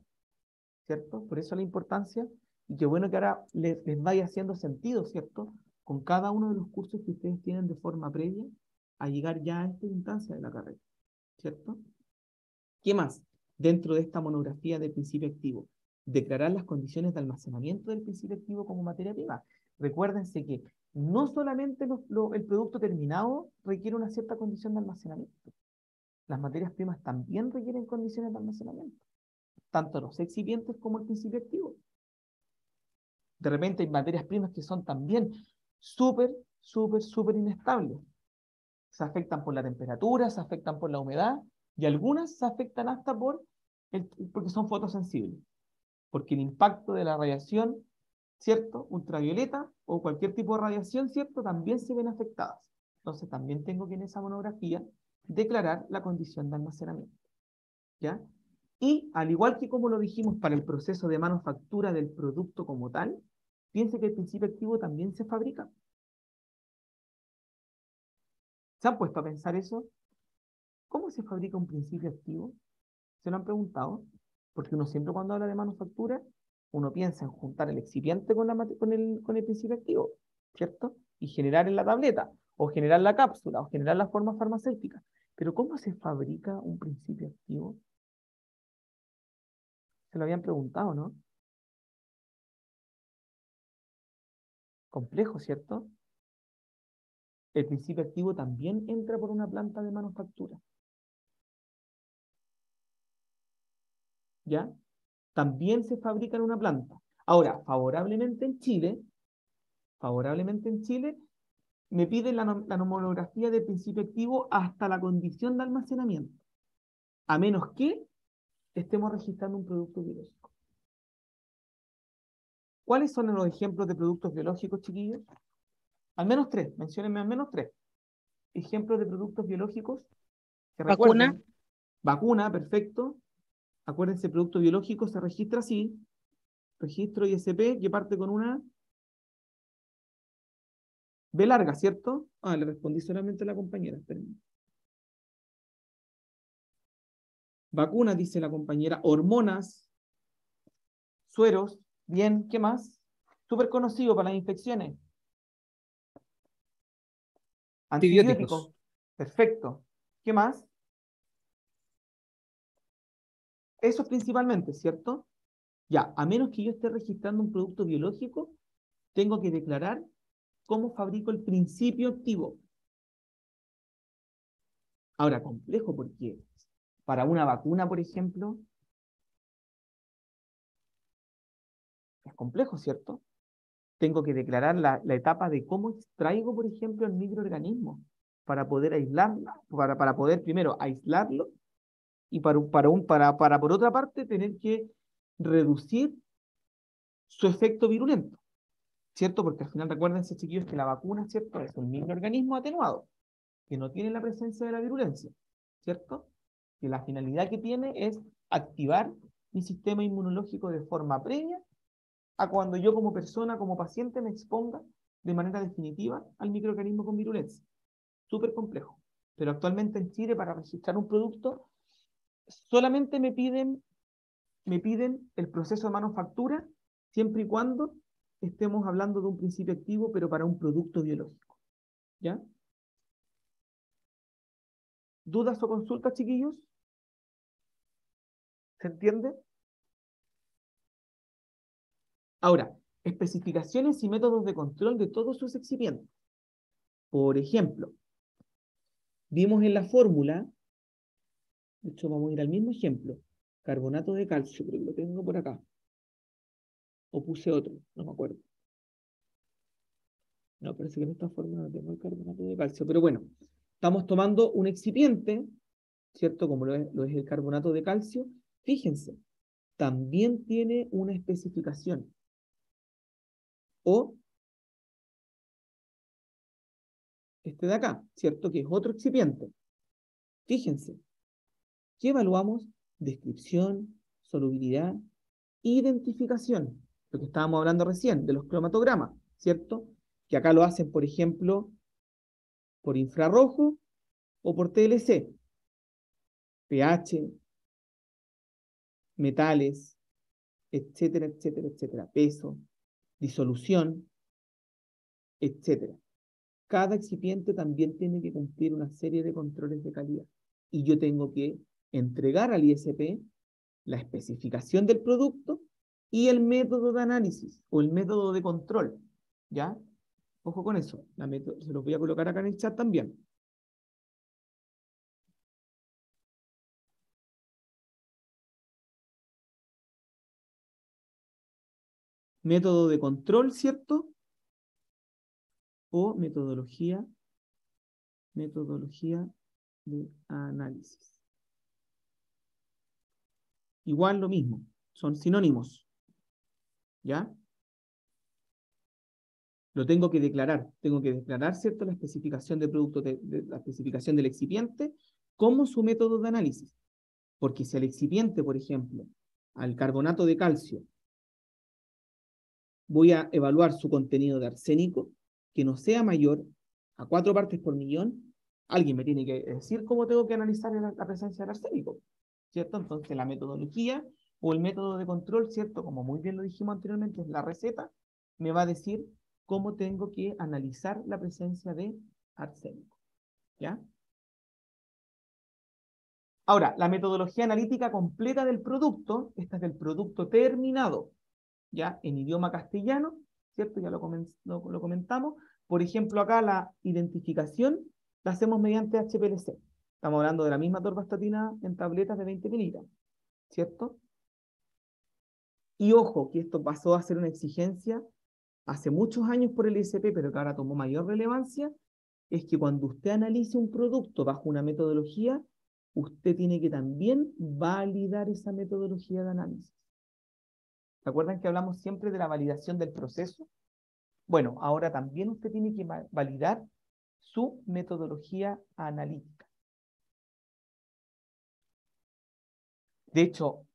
¿cierto? Por eso la importancia, y qué bueno que ahora les vaya haciendo sentido, ¿cierto? Con cada uno de los cursos que ustedes tienen de forma previa a llegar ya a esta instancia de la carrera, ¿cierto? ¿Qué más? Dentro de esta monografía del principio activo, declarar las condiciones de almacenamiento del principio activo como materia prima. Recuérdense que no solamente el producto terminado requiere una cierta condición de almacenamiento. Las materias primas también requieren condiciones de almacenamiento, tanto los excipientes como el principio activo. De repente hay materias primas que son también súper inestables. Se afectan por la temperatura, se afectan por la humedad, y algunas se afectan hasta porque son fotosensibles, porque el impacto de la radiación, ¿cierto? Ultravioleta o cualquier tipo de radiación, ¿cierto? También se ven afectadas. Entonces también tengo que en esa monografía declarar la condición de almacenamiento, ¿ya? Y al igual que como lo dijimos para el proceso de manufactura del producto como tal, piense que el principio activo también se fabrica. ¿Se han puesto a pensar eso? ¿Cómo se fabrica un principio activo? ¿Se lo han preguntado? Porque uno siempre cuando habla de manufactura, uno piensa en juntar el excipiente con el principio activo, ¿cierto? Y generar en la tableta, o generar la cápsula, o generar la forma farmacéutica. Pero ¿cómo se fabrica un principio activo? Se lo habían preguntado, ¿no? Complejo, ¿cierto? El principio activo también entra por una planta de manufactura, ¿ya? También se fabrica en una planta. Ahora, favorablemente en Chile, me piden la nomografía de principio activo hasta la condición de almacenamiento, a menos que estemos registrando un producto biológico. ¿Cuáles son los ejemplos de productos biológicos, chiquillos? Al menos tres, menciónenme al menos tres. Ejemplos de productos biológicos que Vacuna. recuerden. Vacuna, perfecto. Acuérdense, producto biológico se registra así. Registro ISP que parte con una B larga, ¿cierto? Ah, le respondí solamente a la compañera. Espérenme. Vacunas, dice la compañera. Hormonas, sueros. Bien, ¿qué más? Súper conocido para las infecciones. Antibióticos. Antibióticos. Perfecto. ¿Qué más? Eso principalmente, ¿cierto? Ya, a menos que yo esté registrando un producto biológico, tengo que declarar cómo fabrico el principio activo. Ahora, complejo porque para una vacuna, por ejemplo, es complejo, ¿cierto? Tengo que declarar la etapa de cómo extraigo, por ejemplo, el microorganismo para poder aislarla, para poder primero aislarlo y para por otra parte tener que reducir su efecto virulento, ¿cierto? Porque al final recuérdense, chiquillos, que la vacuna, ¿cierto? Es un microorganismo atenuado, que no tiene la presencia de la virulencia, ¿cierto? Que la finalidad que tiene es activar mi sistema inmunológico de forma previa a cuando yo como persona, como paciente, me exponga de manera definitiva al microorganismo con virulencia. Súper complejo. Pero actualmente en Chile, para registrar un producto, solamente me piden el proceso de manufactura, siempre y cuando estemos hablando de un principio activo, pero para un producto biológico. ¿Ya? ¿Dudas o consultas, chiquillos? ¿Se entiende? Ahora, especificaciones y métodos de control de todos sus excipientes. Por ejemplo, vimos en la fórmula, de hecho vamos a ir al mismo ejemplo, carbonato de calcio, creo que lo tengo por acá. O puse otro, no me acuerdo. No, parece que en esta fórmula no tengo el carbonato de calcio, pero bueno, estamos tomando un excipiente, ¿cierto? Como lo es el carbonato de calcio. Fíjense, también tiene una especificación. O este de acá, ¿cierto? Que es otro excipiente. Fíjense, ¿qué evaluamos? Descripción, solubilidad, identificación. Lo que estábamos hablando recién, de los cromatogramas, ¿cierto? Que acá lo hacen, por ejemplo, por infrarrojo o por TLC. pH, metales, etcétera, etcétera, etcétera. Peso, disolución, etcétera. Cada excipiente también tiene que cumplir una serie de controles de calidad. Y yo tengo que entregar al ISP la especificación del producto y el método de análisis o el método de control. ¿Ya? Ojo con eso. Se los voy a colocar acá en el chat también. Método de control, ¿cierto? O metodología de análisis. Igual lo mismo, son sinónimos. ¿Ya? Lo tengo que declarar, ¿cierto? La especificación del producto, la especificación del excipiente, como su método de análisis. Porque si al excipiente, por ejemplo, al carbonato de calcio, voy a evaluar su contenido de arsénico, que no sea mayor a 4 partes por millón, alguien me tiene que decir cómo tengo que analizar la presencia del arsénico, ¿cierto? Entonces la metodología o el método de control, ¿cierto? Como muy bien lo dijimos anteriormente, es la receta, me va a decir cómo tengo que analizar la presencia de arsénico, ¿ya? Ahora, la metodología analítica completa del producto, esta es del producto terminado, ¿ya? En idioma castellano, ¿cierto? Ya lo comentamos. Por ejemplo, acá la identificación la hacemos mediante HPLC. Estamos hablando de la misma torvastatina en tabletas de 20 miligramos, ¿cierto? Y ojo, que esto pasó a ser una exigencia hace muchos años por el ISP, pero que ahora tomó mayor relevancia, es que cuando usted analice un producto bajo una metodología, usted tiene que también validar esa metodología de análisis. ¿Se acuerdan que hablamos siempre de la validación del proceso? Bueno, ahora también usted tiene que validar su metodología analítica. De hecho,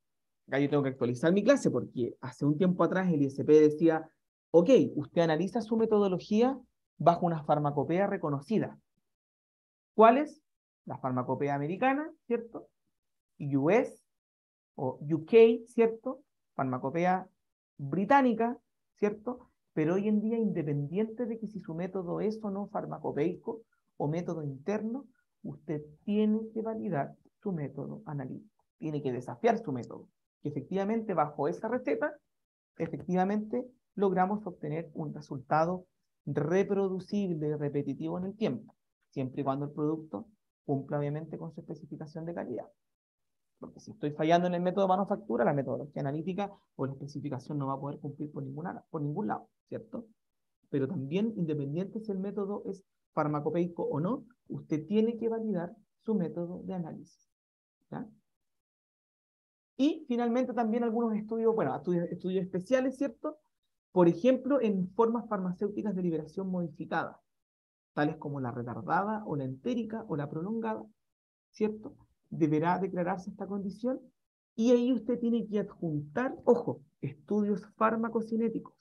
acá yo tengo que actualizar mi clase porque hace un tiempo atrás el ISP decía, ok, usted analiza su metodología bajo una farmacopea reconocida. ¿Cuál es? La farmacopea americana, ¿cierto? US o UK, ¿cierto? Farmacopea británica, ¿cierto? Pero hoy en día, independiente de que si su método es o no farmacopeico o método interno, usted tiene que validar su método analítico. Tiene que desafiar su método. Que efectivamente, bajo esa receta, efectivamente logramos obtener un resultado reproducible, repetitivo en el tiempo, siempre y cuando el producto cumpla obviamente con su especificación de calidad. Porque si estoy fallando en el método de manufactura, la metodología analítica o la especificación no va a poder cumplir por ningún lado, ¿cierto? Pero también, independiente si el método es farmacopeico o no, usted tiene que validar su método de análisis, ¿ya? Y finalmente también algunos estudios, bueno, estudios especiales, ¿cierto? Por ejemplo, en formas farmacéuticas de liberación modificada, tales como la retardada o la entérica o la prolongada, ¿cierto? Deberá declararse esta condición y ahí usted tiene que adjuntar, ojo, estudios farmacocinéticos,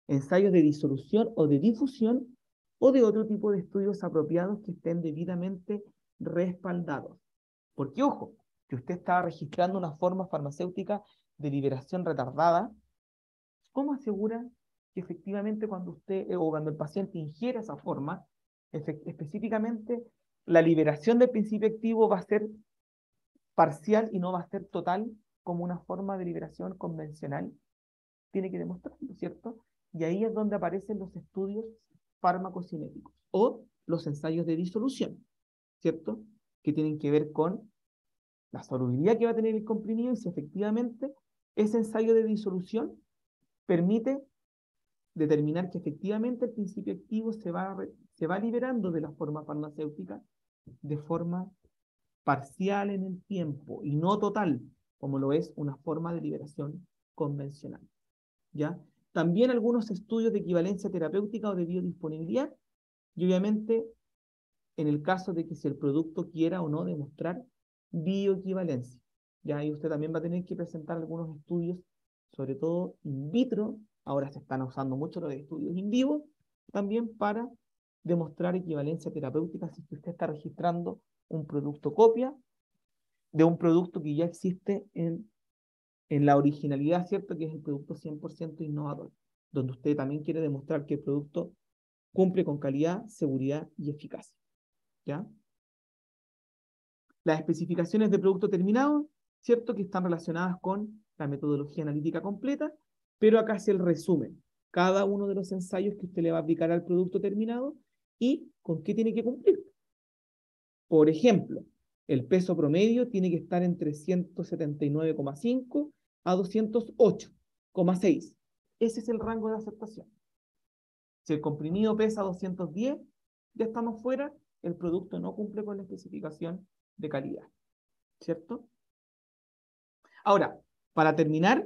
ensayos de disolución o de difusión o de otro tipo de estudios apropiados que estén debidamente respaldados. Porque, ojo, que usted está registrando una forma farmacéutica de liberación retardada, ¿cómo asegura que efectivamente cuando usted o cuando el paciente ingiere esa forma, específicamente la liberación del principio activo va a ser parcial y no va a ser total como una forma de liberación convencional. Tiene que demostrarlo, ¿cierto? Y ahí es donde aparecen los estudios farmacocinéticos o los ensayos de disolución, ¿cierto? Que tienen que ver con la solubilidad que va a tener el comprimido y si efectivamente ese ensayo de disolución permite determinar que efectivamente el principio activo se va liberando de la forma farmacéutica de forma parcial en el tiempo y no total, como lo es una forma de liberación convencional. ¿Ya? También algunos estudios de equivalencia terapéutica o de biodisponibilidad, y obviamente en el caso de que si el producto quiera o no demostrar bioequivalencia. Ya ahí usted también va a tener que presentar algunos estudios, sobre todo in vitro. Ahora se están usando mucho los estudios in vivo, también para demostrar equivalencia terapéutica si usted está registrando un producto copia de un producto que ya existe en la originalidad, ¿cierto? Que es el producto 100% innovador, donde usted también quiere demostrar que el producto cumple con calidad, seguridad y eficacia. ¿Ya? Las especificaciones de producto terminado, ¿cierto? Que están relacionadas con la metodología analítica completa, pero acá hace el resumen. Cada uno de los ensayos que usted le va a aplicar al producto terminado y con qué tiene que cumplir. Por ejemplo, el peso promedio tiene que estar entre 179,5 a 208,6. Ese es el rango de aceptación. Si el comprimido pesa 210, ya estamos fuera, el producto no cumple con la especificación de calidad. ¿Cierto? Ahora, para terminar,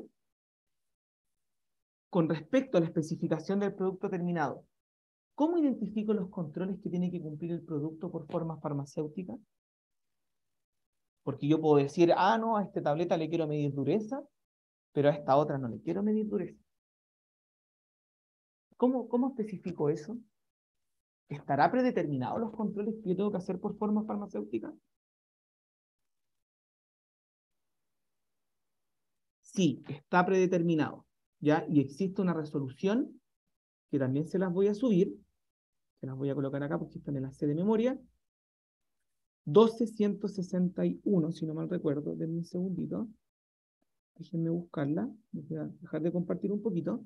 con respecto a la especificación del producto terminado, ¿cómo identifico los controles que tiene que cumplir el producto por forma farmacéutica? Porque yo puedo decir, ah, no, a esta tableta le quiero medir dureza, pero a esta otra no le quiero medir dureza. ¿Cómo especifico eso? ¿Estará predeterminados los controles que yo tengo que hacer por forma farmacéutica? Sí, está predeterminado, ¿ya? Y existe una resolución que también se las voy a subir, se las voy a colocar acá porque están en la C de memoria, 12161, si no mal recuerdo, denme un segundito, déjenme buscarla, voy a dejar de compartir un poquito,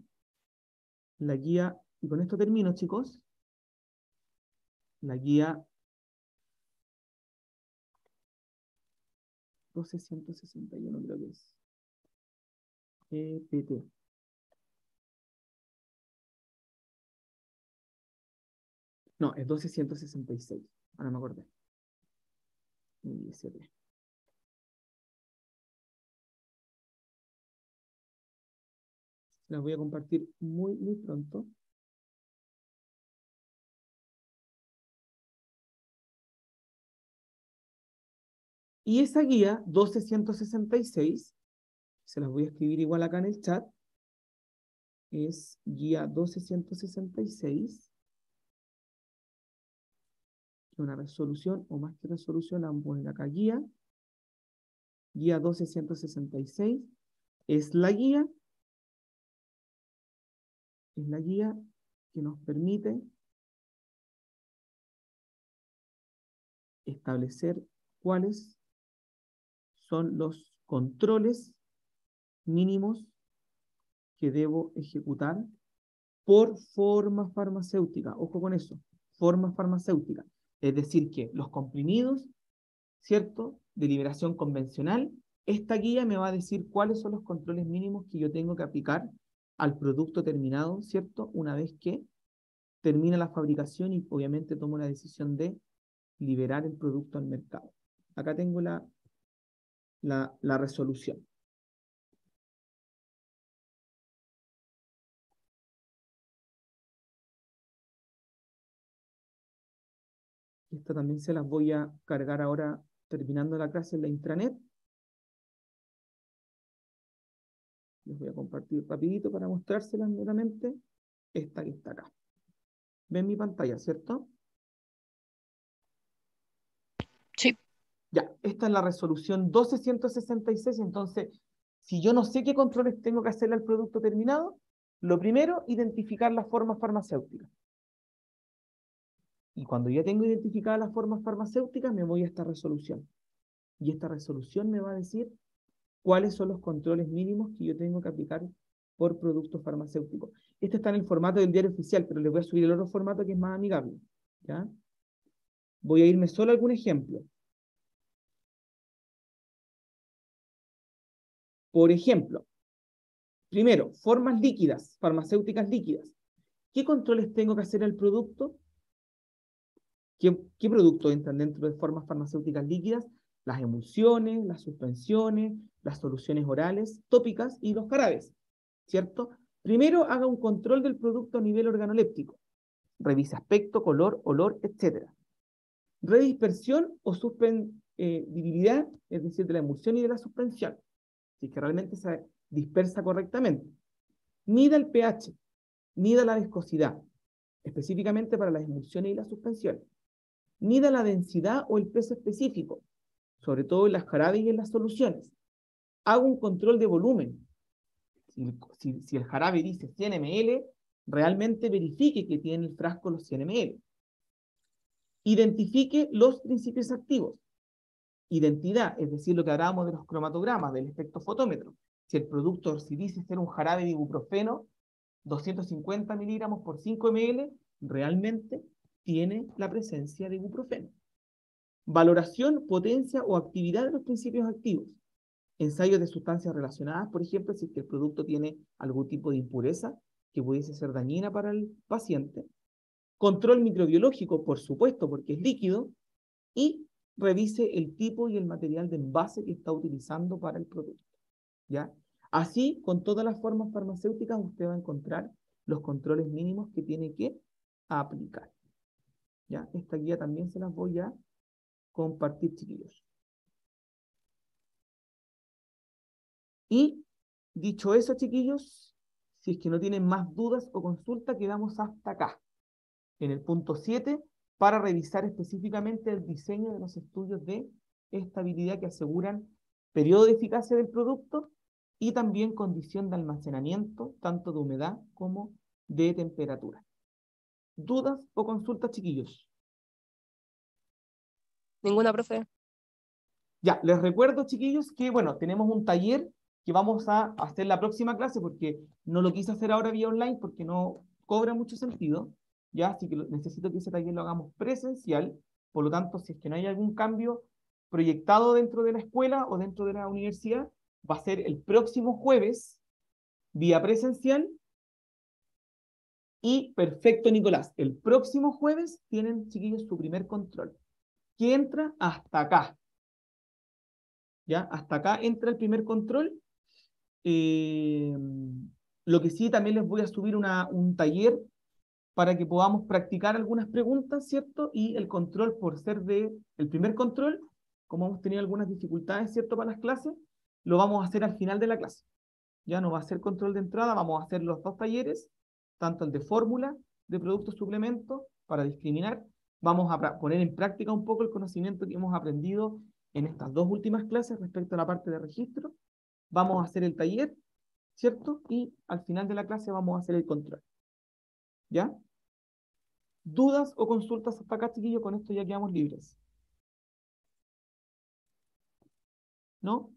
la guía, y con esto termino, chicos, la guía 12161 creo que es, EPT. No, es 12166, ahora me acordé. ISP. Las voy a compartir muy pronto. Y esa guía 12166, se las voy a escribir igual acá en el chat, es guía 12166, una resolución, o más que resolución, vamos a poner acá guía 12166, es la guía que nos permite establecer cuáles son los controles mínimos que debo ejecutar por forma farmacéutica. Ojo con eso, forma farmacéutica. Es decir, que los comprimidos, ¿cierto?, de liberación convencional, esta guía me va a decir cuáles son los controles mínimos que yo tengo que aplicar al producto terminado, ¿cierto?, una vez que termina la fabricación y obviamente tomo la decisión de liberar el producto al mercado. Acá tengo la resolución. Esta también se las voy a cargar ahora terminando la clase en la intranet. Les voy a compartir rapidito para mostrárselas nuevamente. Esta que está acá. ¿Ven mi pantalla, cierto? Sí. Ya, esta es la resolución 12166. Entonces, si yo no sé qué controles tengo que hacerle al producto terminado, lo primero, identificar la forma farmacéutica. Y cuando ya tengo identificadas las formas farmacéuticas, me voy a esta resolución. Y esta resolución me va a decir cuáles son los controles mínimos que yo tengo que aplicar por producto farmacéutico. Este está en el formato del diario oficial, pero les voy a subir el otro formato que es más amigable. ¿Ya? Voy a irme solo a algún ejemplo. Por ejemplo, primero, formas líquidas, farmacéuticas líquidas. ¿Qué controles tengo que hacer al producto? ¿Qué productos entran dentro de formas farmacéuticas líquidas? Las emulsiones, las suspensiones, las soluciones orales, tópicas y los jarabes, ¿cierto? Primero haga un control del producto a nivel organoléptico. Revise aspecto, color, olor, etc. Redispersión o suspendibilidad, es decir, de la emulsión y de la suspensión, si es que realmente se dispersa correctamente. Mida el pH, mida la viscosidad, específicamente para las emulsiones y las suspensiones. Mida la densidad o el peso específico, sobre todo en las jarabes y en las soluciones. Haga un control de volumen. Si el jarabe dice 100 ml, realmente verifique que tiene el frasco los 100 ml. Identifique los principios activos. Identidad, es decir, lo que hablábamos de los cromatogramas, del espectrofotómetro. Si el producto, si dice ser un jarabe de ibuprofeno, 250 miligramos por 5 ml, realmente tiene la presencia de ibuprofeno. Valoración, potencia o actividad de los principios activos. Ensayos de sustancias relacionadas, por ejemplo, si es que el producto tiene algún tipo de impureza que pudiese ser dañina para el paciente. Control microbiológico, por supuesto, porque es líquido. Y revise el tipo y el material de envase que está utilizando para el producto. ¿Ya? Así, con todas las formas farmacéuticas, usted va a encontrar los controles mínimos que tiene que aplicar. ¿Ya? Esta guía también se las voy a compartir, chiquillos. Y, dicho eso, chiquillos, si es que no tienen más dudas o consultas, quedamos hasta acá, en el punto 7, para revisar específicamente el diseño de los estudios de estabilidad que aseguran periodo de eficacia del producto y también condición de almacenamiento, tanto de humedad como de temperatura. ¿Dudas o consultas, chiquillos? Ninguna, profe. Ya, les recuerdo, chiquillos, que, bueno, tenemos un taller que vamos a hacer la próxima clase porque no lo quise hacer ahora vía online porque no cobra mucho sentido, ya, así que necesito que ese taller lo hagamos presencial. Por lo tanto, si es que no hay algún cambio proyectado dentro de la escuela o dentro de la universidad, va a ser el próximo jueves, vía presencial. Y perfecto, Nicolás, el próximo jueves tienen, chiquillos, su primer control, que entra hasta acá. ¿Ya? Hasta acá entra el primer control. Lo que sí, también les voy a subir un taller para que podamos practicar algunas preguntas, ¿cierto? Y el control, por ser el primer control, como hemos tenido algunas dificultades, ¿cierto? Para las clases, lo vamos a hacer al final de la clase. Ya no va a ser control de entrada, vamos a hacer los dos talleres, tanto el de fórmula, de productos suplementos, para discriminar. Vamos a poner en práctica un poco el conocimiento que hemos aprendido en estas dos últimas clases respecto a la parte de registro. Vamos a hacer el taller, ¿cierto? Y al final de la clase vamos a hacer el control. ¿Ya? ¿Dudas o consultas hasta acá, chiquillos? Con esto ya quedamos libres. ¿No?